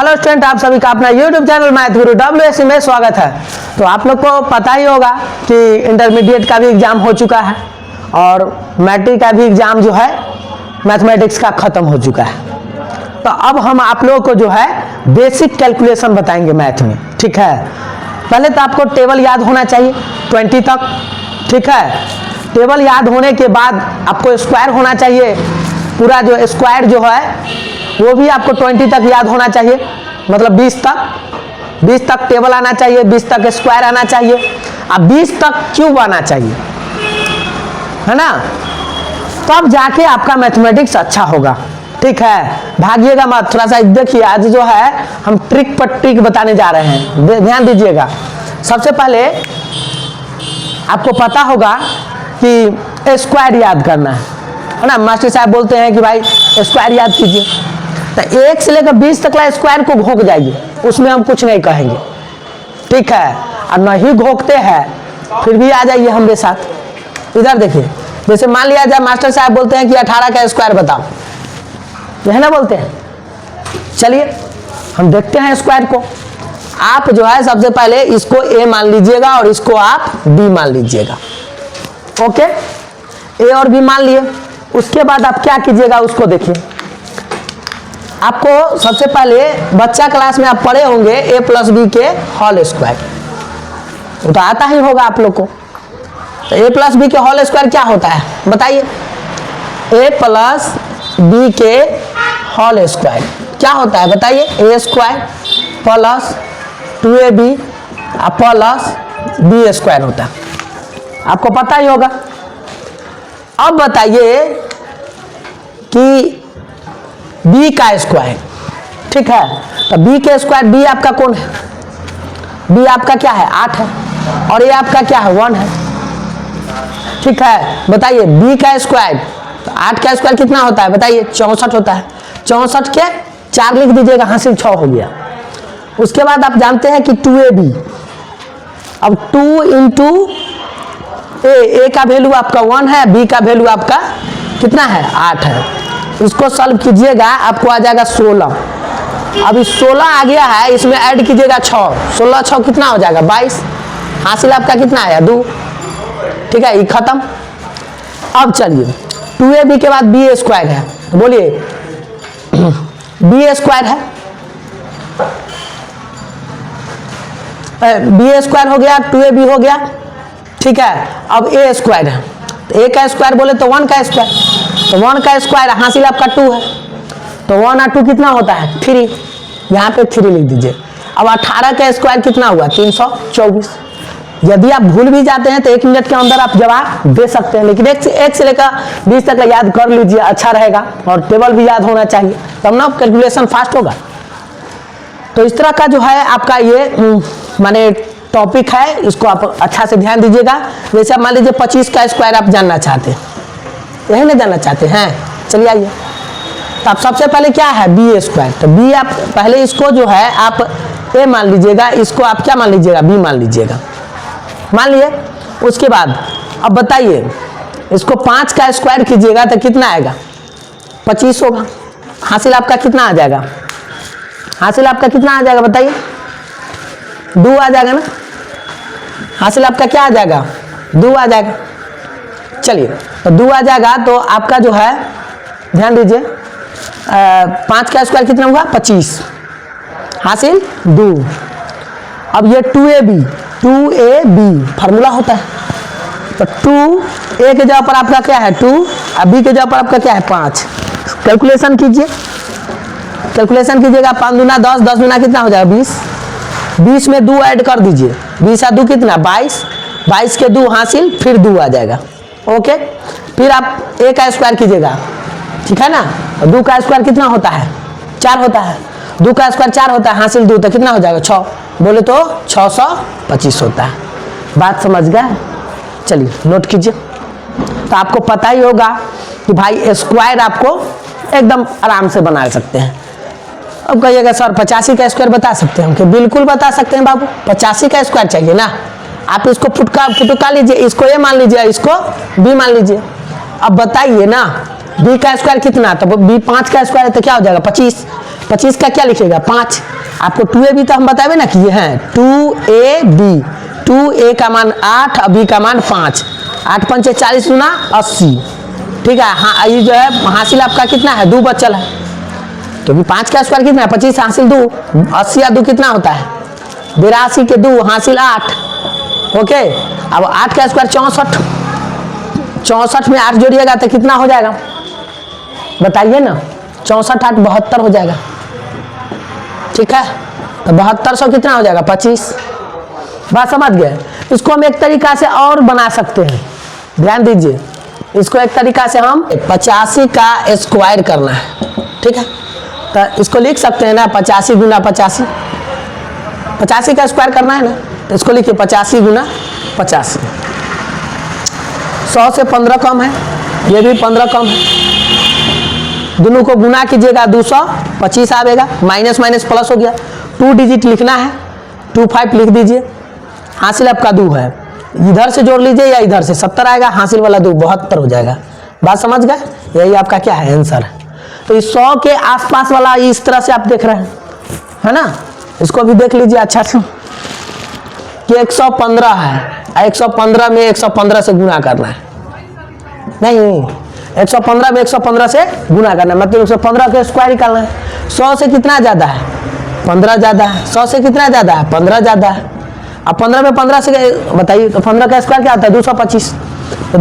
Hello student, आप सभी का अपना यूट्यूब चैनल मैथ गुरु WSC में स्वागत है। तो आप लोग को पता ही होगा कि इंटरमीडिएट का भी एग्जाम हो चुका है और मैट्रिक का भी एग्जाम जो है मैथमेटिक्स का खत्म हो चुका है। तो अब हम आप लोगों को जो है बेसिक कैलकुलेशन बताएंगे मैथ में, ठीक है। पहले तो आपको टेबल याद होना चाहिए 20 तक, ठीक है। टेबल याद होने के बाद आपको स्क्वायर होना चाहिए, पूरा जो स्क्वायर जो है वो भी आपको 20 तक याद होना चाहिए, मतलब 20 तक टेबल आना चाहिए, 20 तक स्क्वायर आना चाहिए, अब 20 तक क्यूब आना चाहिए, है ना। तब जाके आपका मैथमेटिक्स अच्छा होगा, ठीक है। भागिएगा मत, थोड़ा सा देखिए। आज जो है हम ट्रिक पर ट्रिक बताने जा रहे हैं, ध्यान दीजिएगा। सबसे पहले आपको पता होगा कि स्क्वायर याद करना है ना। मास्टर साहब बोलते हैं कि भाई स्क्वायर याद कीजिए, तो 1 से लेकर 20 तक ला स्क्वायर को घोंक जाइए, उसमें हम कुछ नहीं कहेंगे, ठीक है। और नहीं घोंकते हैं फिर भी आ जाइए हमारे साथ। इधर देखिए, जैसे मान लिया जाए मास्टर साहब बोलते हैं कि 18 का स्क्वायर बताओ, यह ना बोलते हैं। चलिए हम देखते हैं स्क्वायर को। आप जो है सबसे पहले इसको ए मान लीजिएगा और इसको आप बी मान लीजिएगा, ओके। ए और बी मान लिए, उसके बाद आप क्या कीजिएगा उसको देखिए। आपको सबसे पहले बच्चा क्लास में आप पढ़े होंगे a प्लस बी के होल स्क्वायर, वो तो आता ही होगा आप लोग को। तो a प्लस बी के होल स्क्वायर क्या होता है बताइए। a प्लस बी के होल स्क्वायर क्या होता है बताइए। a square plus 2ab plus B square होता है, आपको पता ही होगा। अब बताइए कि b का स्क्वायर, ठीक है। तो b के स्क्वायर, b आपका कौन है, b आपका क्या है 8 है, और ये आपका क्या है 1 है, ठीक है। बताइए b का स्क्वायर, तो 8 का स्क्वायर कितना होता है बताइए 64 होता है। 64 के 4 लिख दीजिएगा, हासिल 6 हो गया। उसके बाद आप जानते हैं कि 2ab, अब 2 इंटू ए का वैल्यू आपका 1 है, बी का वैल्यू आपका कितना है 8 है। इसको सॉल्व कीजिएगा, आपको आ जाएगा 16। अभी 16 आ गया है, इसमें ऐड कीजिएगा 6, 16 6 कितना हो जाएगा 22। हासिल आपका कितना आया 2, ठीक है। ये खत्म। अब चलिए 2ab के बाद बी स्क्वायर है, बोलिए बी स्क्वायर है, बी स्क्वायर हो गया, 2ab हो गया, ठीक है। अब ए स्क्वायर है, तो ए का स्क्वायर बोले तो 1 का स्क्वायर, तो 1 का स्क्वायर हासिल आपका 2 है, तो 1 और 2 कितना होता है 3, यहाँ पे 3 लिख दीजिए। अब 18 का स्क्वायर कितना हुआ 324। यदि आप भूल भी जाते हैं तो 1 मिनट के अंदर आप जवाब दे सकते हैं, लेकिन 1 से लेकर 20 तक याद कर लीजिए, अच्छा रहेगा। और टेबल भी याद होना चाहिए, तब ना कैलकुलेशन फास्ट होगा। तो इस तरह का जो है आपका ये माने टॉपिक है, इसको आप अच्छा से ध्यान दीजिएगा। जैसे मान लीजिए 25 का स्क्वायर आप जानना चाहते हैं, यही ना जानना चाहते हैं, चलिए आइए। तो आप सबसे पहले क्या है बी स्क्वायर, तो बी आप पहले इसको जो है आप ए मान लीजिएगा, इसको आप क्या मान लीजिएगा बी मान लीजिएगा, मान लिए। उसके बाद अब बताइए इसको 5 का स्क्वायर कीजिएगा तो कितना आएगा 25 होगा। हासिल आपका कितना आ जाएगा, हासिल आपका कितना आ जाएगा बताइए 2 आ जाएगा ना। हासिल आपका क्या आ जाएगा 2 आ जाएगा। चलिए तो 2 आ जाएगा, तो आपका जो है ध्यान दीजिए 5 का स्क्वायर कितना हुआ 25, हासिल 2। अब ये 2ab फार्मूला होता है, तो 2 ए के जगह पर आपका क्या है 2 और बी के जगह पर आपका क्या है 5। कैलकुलेशन कीजिए, कैलकुलेशन कीजिएगा 5 दूना 10, 10 दूना कितना हो जाएगा 20, 20 में 2 ऐड कर दीजिए, 20 और 2 कितना 22, 22 के 2 हासिल फिर 2 आ जाएगा, ओके। फिर आप ए का स्क्वायर कीजिएगा, ठीक है ना। 2 का स्क्वायर कितना होता है 4 होता है, 2 का स्क्वायर 4 होता है, हासिल 2 तो कितना हो जाएगा 6, बोले तो 625 होता है। बात समझ गए, चलिए नोट कीजिए। तो आपको पता ही होगा कि भाई स्क्वायर आपको एकदम आराम से बना सकते हैं। अब कहिएगा सर 85 का स्क्वायर बता सकते हैं, कि बिल्कुल बता सकते हैं बाबू, 85 का स्क्वायर चाहिए ना। आप इसको फुटका लीजिए, इसको ए मान लीजिए, इसको बी मान लीजिए। अब बताइए ना बी का स्क्वायर कितना, तो बी 5 का स्क्वायर है तो क्या हो जाएगा 25। 25 का क्या लिखेगा 5। आपको 2ab तो हम बताए ना कि ये है 2ab, 2a का मान 8 और b का मान 5, 8 पंचे 40 गुना 80। ठीक है, हाँ ये जो है हासिल आपका कितना है 2 बचल है, क्योंकि 5 का स्क्वायर कितना है 25 हासिल 2, 80 या 2 कितना होता है 82 के 2 हासिल 8। ओके, अब 8 का स्क्वायर 64, 64 में 8 जोड़िएगा तो कितना हो जाएगा बताइए ना, 64 8 72 हो जाएगा। ठीक है, तो 7200 कितना हो जाएगा 25। बात समझ गए। इसको हम एक तरीका से और बना सकते हैं, ध्यान दीजिए, इसको एक तरीका से हम 85 का स्क्वायर करना है। ठीक है, तो इसको लिख सकते हैं ना 85 गुना 85, 85 का स्क्वायर करना है ना, तो इसको लिखिए 85 गुना 85। 100 से 15 कम है, ये भी 15 कम है, दोनों को गुना कीजिएगा 225 आएगा, माइनस माइनस प्लस हो गया। 2 डिजिट लिखना है, 25 लिख दीजिए, हासिल आपका 2 है, इधर से जोड़ लीजिए या इधर से 70 आएगा, हासिल वाला 2 72 हो जाएगा। बात समझ गए, यही आपका क्या है आंसर है। तो इस 100 के आसपास वाला इस तरह से आप देख रहे हैं, है ना, इसको भी देख लीजिए अच्छा से कि 115 है, 115 में 115 से गुना करना है, नहीं 115 में 115 से गुना करना है, मतलब 115 का स्क्वायर निकालना है। 100 से कितना ज्यादा है 15 ज्यादा है, 100 से कितना ज्यादा है 15 ज्यादा है। अब 15 में 15 से बताइए, तो 15 का स्क्वायर क्या होता है 225, तो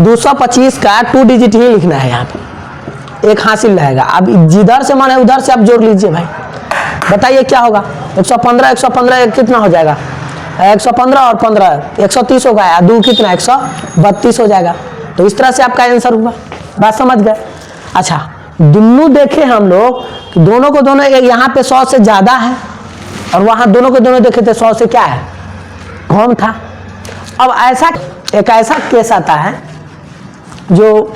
225 का 2 डिजिट ही लिखना है यहाँ पे, एक हासिल रहेगा। अब जिधर से मन है उधर से आप जोड़ लीजिए भाई, बताइए क्या होगा 115 कितना हो जाएगा 115 और 15 130 होगा, 2 कितना 132 हो जाएगा। तो इस तरह से आपका आंसर हुआ। बात समझ गए। अच्छा, दोनों देखे हम लोग कि दोनों को दोनों यहाँ पे 100 से ज्यादा है और वहां दोनों को दोनों देखे थे 100 से क्या है कम था। अब एक ऐसा केस आता है जो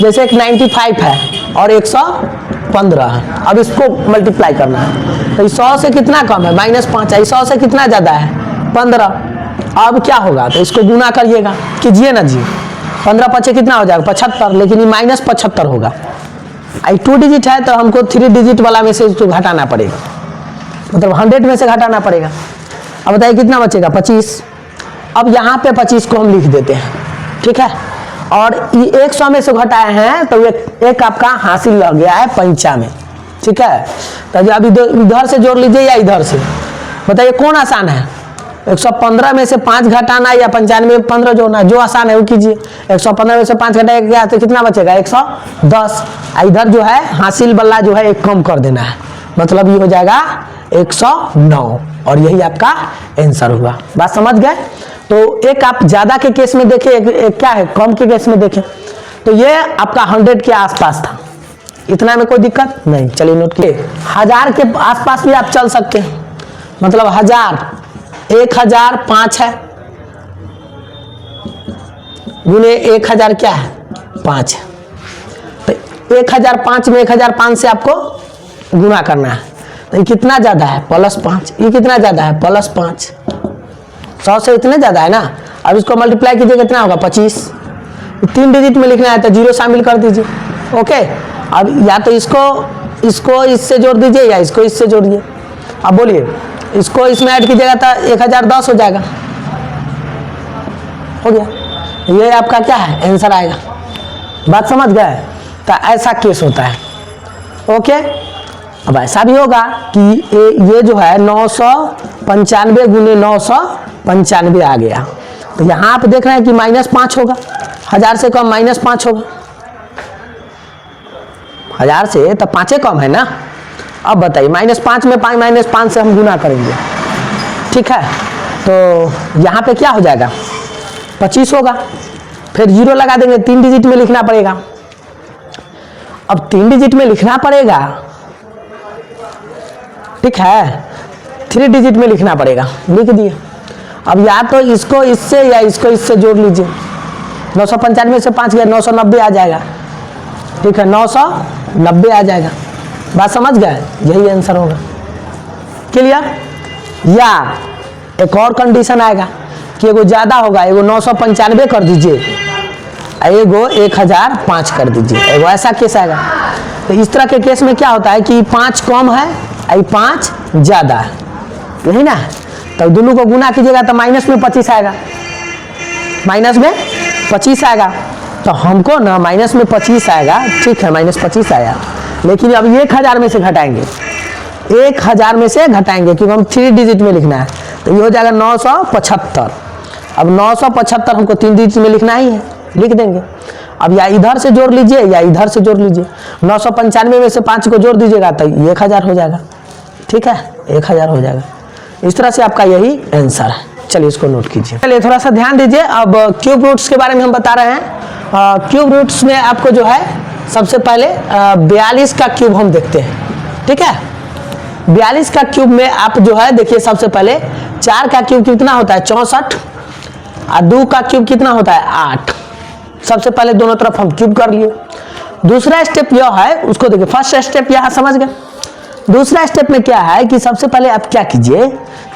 जैसे एक 95 है और 115 है, अब इसको मल्टीप्लाई करना है, तो 100 से कितना कम है -5 है, 100 से कितना ज्यादा है 15। अब क्या होगा, तो इसको गुना करिएगा, कीजिए ना जी, 15 पचे कितना हो जाएगा 75, लेकिन ये -75 होगा। आई 2 डिजिट है तो हमको 3 डिजिट वाला में से इसको घटाना पड़ेगा, मतलब 100 में से घटाना पड़ेगा। अब बताइए कितना बचेगा 25। अब यहाँ पे 25 को हम लिख देते हैं, ठीक है, और ये 100 में से घटाए हैं तो एक आपका हासिल लग गया है 95 में। ठीक है, तो अब इधर से जोड़ लीजिए या इधर से, बताइए कौन आसान है 115 में से 5 घटाना या 95 में 15 जोड़ना, जो आसान है वो कीजिए। 115 में से 5 घटाएगा तो कितना बचेगा 110, इधर जो है हासिल वाला जो है एक कम कर देना है, मतलब ये हो जाएगा 109, और यही आपका आंसर हुआ। बात समझ गए। तो एक आप ज्यादा के केस में देखें, एक क्या है कम के केस में देखें, तो ये आपका 100 के आसपास था, इतना में कोई दिक्कत नहीं। चलिए नोट किए, 1000 के आसपास भी आप चल सकते हैं, मतलब 1005 है गुने 1000 क्या है 5 है, तो 1005 में 1005 से आपको गुना करना है, तो ये कितना ज्यादा है +5, ये कितना ज्यादा है +5, 100 से इतने ज्यादा है ना। अब इसको मल्टीप्लाई कीजिए कितना होगा 25, 3 डिजिट में लिखना है तो 0 शामिल कर दीजिए। ओके, अब या तो इसको इससे जोड़ दीजिए या इसको इससे जोड़िए। अब बोलिए, इसको इसमें ऐड कीजिएगा तो 1010 हो जाएगा, हो गया, ये आपका क्या है आंसर आएगा। बात समझ गए। तो ऐसा केस होता है। ओके, अब ऐसा भी होगा कि ये जो है 995 गुने 995 आ गया, तो यहाँ आप देख रहे हैं कि -5 होगा, 1000 से कम -5 होगा, 1000 से तो 5 कम है ना। अब बताइए -5 में -5 से हम गुना करेंगे, ठीक है, तो यहाँ पे क्या हो जाएगा 25 होगा, फिर 0 लगा देंगे, 3 डिजिट में लिखना पड़ेगा। अब 3 डिजिट में लिखना पड़ेगा, ठीक है, 3 डिजिट में लिखना पड़ेगा, लिख दिए। अब या तो इसको इससे या इसको इससे जोड़ लीजिए, 995 से 5 गया 990 आ जाएगा, ठीक है, 990 आ जाएगा। बात समझ गए, यही आंसर होगा। क्लियर। या एक और कंडीशन आएगा कि एगो ज्यादा होगा, एगो 995 कर दीजिए, एगो 1005 कर दीजिए, एगो ऐसा केस आएगा। तो इस तरह के केस में क्या होता है कि 5 कम है और 5 ज़्यादा है, यही ना। तो दोनों को गुना कीजिएगा तो माइनस में 25 आएगा, माइनस में 25 आएगा। तो हमको ना माइनस में 25 आएगा, ठीक है, माइनस 25 आया, लेकिन अब 1000 में से घटाएंगे, 1000 में से घटाएंगे क्योंकि हम 3 डिजिट में लिखना है। तो ये हो जाएगा 975। अब 975 हमको 3 डिजिट में लिखना ही है, लिख देंगे। अब या इधर से जोड़ लीजिए या इधर से जोड़ लीजिए, 995 में से 5 को जोड़ दीजिएगा तो 1000 हो जाएगा, ठीक है, 1000 हो जाएगा। इस तरह से आपका यही आंसर है। चलिए इसको नोट कीजिए। चलिए थोड़ा सा ध्यान दीजिए। अब क्यूब रूट्स के बारे में हम बता रहे हैं। क्यूब रूट्स में आपको जो है सबसे पहले 42 का क्यूब हम देखते हैं, ठीक है। 42 का क्यूब में आप जो है देखिए, सबसे पहले 4 का क्यूब कितना होता है 64, और 2 का क्यूब कितना होता है 8। सबसे पहले दोनों तरफ हम क्यूब कर लिए। दूसरा स्टेप यह है, उसको देखिए, फर्स्ट स्टेप यहाँ समझ गए। दूसरा स्टेप में क्या है कि सबसे पहले आप क्या कीजिए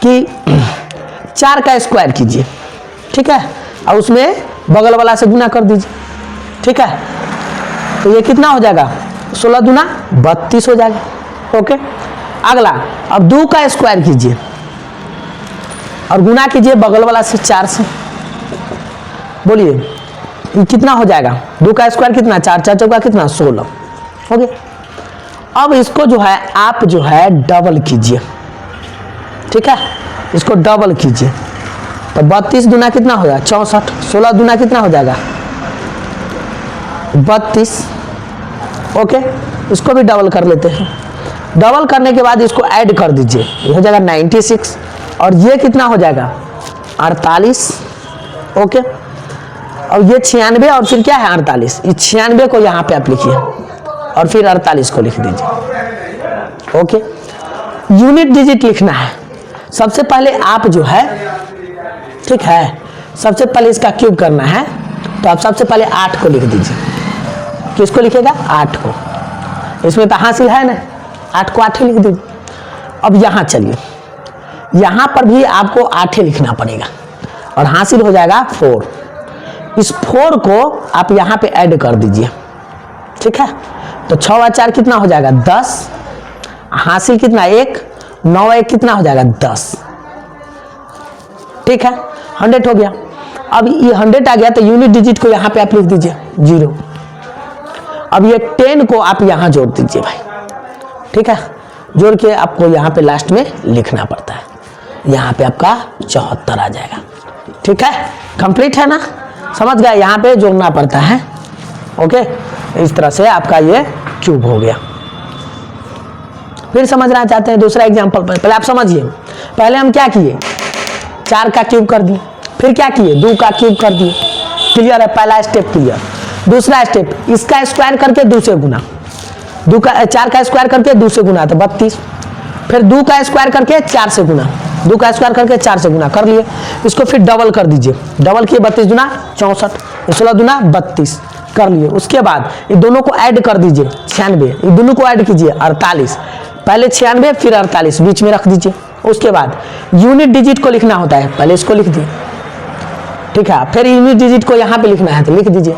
कि 4 का स्क्वायर कीजिए, ठीक है, और उसमें बगल वाला से गुना कर दीजिए, ठीक है। तो ये कितना हो जाएगा 16 दूना 32 हो जाएगा, ओके। अगला, अब 2 का स्क्वायर कीजिए और गुना कीजिए बगल वाला से 4 से। बोलिए ये कितना हो जाएगा, 2 का स्क्वायर कितना, 4 4 चौका कितना 16, हो गया। अब इसको जो है आप जो है डबल कीजिए, ठीक है, इसको डबल कीजिए। तो 32 दूना कितना हो जाएगा 64, 16 दूना कितना हो जाएगा 32, ओके। इसको भी डबल कर लेते हैं। डबल करने के बाद इसको ऐड कर दीजिए, ये हो जाएगा 96, और ये कितना हो जाएगा 48, ओके। और ये 96 और फिर क्या है 48, इस 96 को यहाँ पे आप लिखिए और फिर 48 को लिख दीजिए, ओके। यूनिट डिजिट लिखना है। सबसे पहले आप जो है, ठीक है, सबसे पहले इसका क्यूब करना है, तो आप सबसे पहले 8 को लिख दीजिए। किसको लिखेगा 8 को, इसमें तो हासिल है ना, 8 को 8 ही लिख दीजिए। अब यहाँ चलिए, यहाँ पर भी आपको 8 ही लिखना पड़ेगा और हासिल हो जाएगा 4। इस 4 को आप यहाँ पे ऐड कर दीजिए, ठीक है। तो 6 और 4 कितना हो जाएगा 10, हासिल कितना 1, 9 और 1 कितना हो जाएगा 10, ठीक है, 100 हो गया। अब ये 100 आ गया तो यूनिट डिजिट को यहाँ पे आप लिख दीजिए 0। अब ये 10 को आप यहाँ जोड़ दीजिए भाई, ठीक है, जोड़ के आपको यहाँ पे लास्ट में लिखना पड़ता है, यहाँ पे आपका 74 आ जाएगा, ठीक है। कंप्लीट है ना, समझ गए, यहाँ पे जोड़ना पड़ता है, ओके। इस तरह से आपका ये क्यूब हो गया। फिर समझना चाहते हैं दूसरा एग्जांपल, पहले आप समझिए। पहले हम क्या किए, 4 का क्यूब कर दिए, फिर क्या किए 2 का क्यूब कर दिए, क्लियर है, पहला स्टेप क्लियर। दूसरा स्टेप, इसका स्क्वायर करके 2 से गुना, 4 का स्क्वायर करके 2 से गुना तो 32, फिर 2 का स्क्वायर करके 4 से गुना, 2 का स्क्वायर करके 4 से गुना कर लिए। इसको फिर डबल कर दीजिए, डबल किए 32 दूना 64, 16 दूना 32 कर लिए। उसके बाद ये दोनों को ऐड कर दीजिए 96, ये दोनों को ऐड कीजिए 48, पहले 96 फिर 48 बीच में रख दीजिए। उसके बाद यूनिट डिजिट को लिखना होता है, पहले इसको लिख दिए, ठीक है, फिर यूनिट डिजिट को यहाँ पे लिखना है तो लिख दीजिए।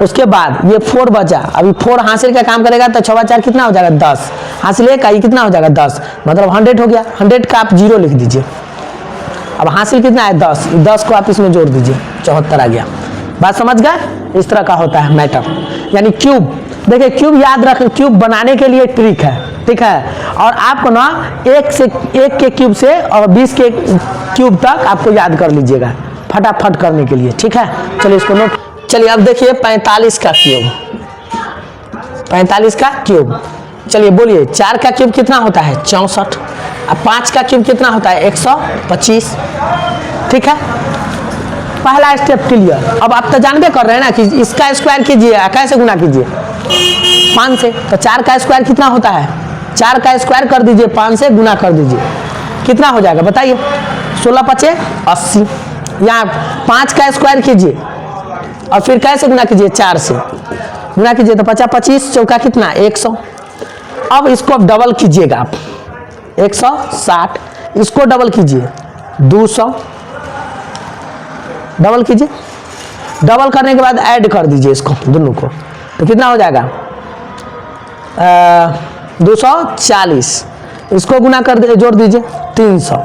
उसके बाद ये 4 बचा, अभी 4 हासिल का काम करेगा तो 6 और 4 कितना हो जाएगा 10, हासिल 1 का ये कितना हो जाएगा 10, मतलब 100 हो गया। 100 का आप 0 लिख दीजिए। अब हासिल कितना है 10, 10 को आप इसमें जोड़ दीजिए, 74 आ गया। बात समझ गए, इस तरह का होता है मैटर। यानी क्यूब, देखिए क्यूब याद रखें, क्यूब बनाने के लिए ट्रिक है, ठीक है। और आपको ना 1 के क्यूब से और 20 के क्यूब तक आपको याद कर लीजिएगा फटाफट करने के लिए, ठीक है। चलिए इसको नोट। चलिए अब देखिए 45 का क्यूब, 45 का क्यूब। चलिए बोलिए 4 का क्यूब कितना होता है 64, अब 5 का क्यूब कितना होता है 125, ठीक है। पहला स्टेप क्लियर। अब आप तो जानबे कर रहे हैं ना कि इसका स्क्वायर कीजिए, कैसे गुना कीजिए 5 से, तो 4 का स्क्वायर कितना होता है, 4 का स्क्वायर कर दीजिए 5 से गुना कर दीजिए, कितना हो जाएगा बताइए 16 5 80। यहाँ 5 का स्क्वायर कीजिए और फिर कैसे गुना कीजिए 4 से गुना कीजिए तो 50 25 चौका कितना 100। अब इसको अब डबल कीजिएगा आप 160, इसको डबल कीजिए 200, डबल कीजिए, डबल करने के बाद ऐड कर दीजिए इसको दोनों को, तो कितना हो जाएगा 240, इसको गुना कर दे, जोड़ दीजिए 300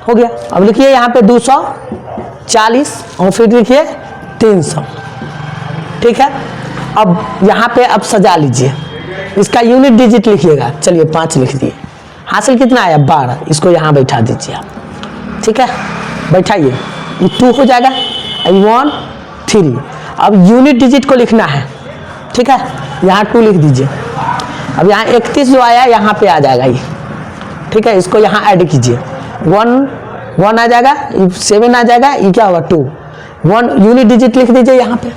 हो गया। अब लिखिए यहाँ पे 240 और फिर लिखिए 300, ठीक है। अब यहाँ पे अब सजा लीजिए, इसका यूनिट डिजिट लिखिएगा। चलिए 5 लिख दिए, हासिल कितना आया 12, इसको यहाँ बैठा दीजिए आप, ठीक है, बैठाइए। ये 2 हो जाएगा, 1 3। अब यूनिट डिजिट को लिखना है, ठीक है, यहाँ 2 लिख दीजिए। अब यहाँ 31 जो आया यहाँ पे आ जाएगा ये, ठीक है, इसको यहाँ ऐड कीजिए, 1 आ जाएगा, 7 आ जाएगा, ये क्या होगा 2, 1 यूनिट डिजिट लिख दीजिए यहाँ पे।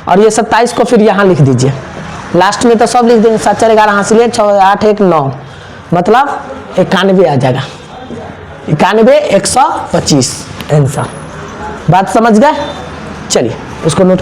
और ये 27 को फिर यहाँ लिख दीजिए, लास्ट में तो सब लिख देंगे, 7 4 11 हासिल 6 8 1 9, मतलब 91 आ जाएगा, 91 125 आंसर। बात समझ गए? चलिए उसको नोट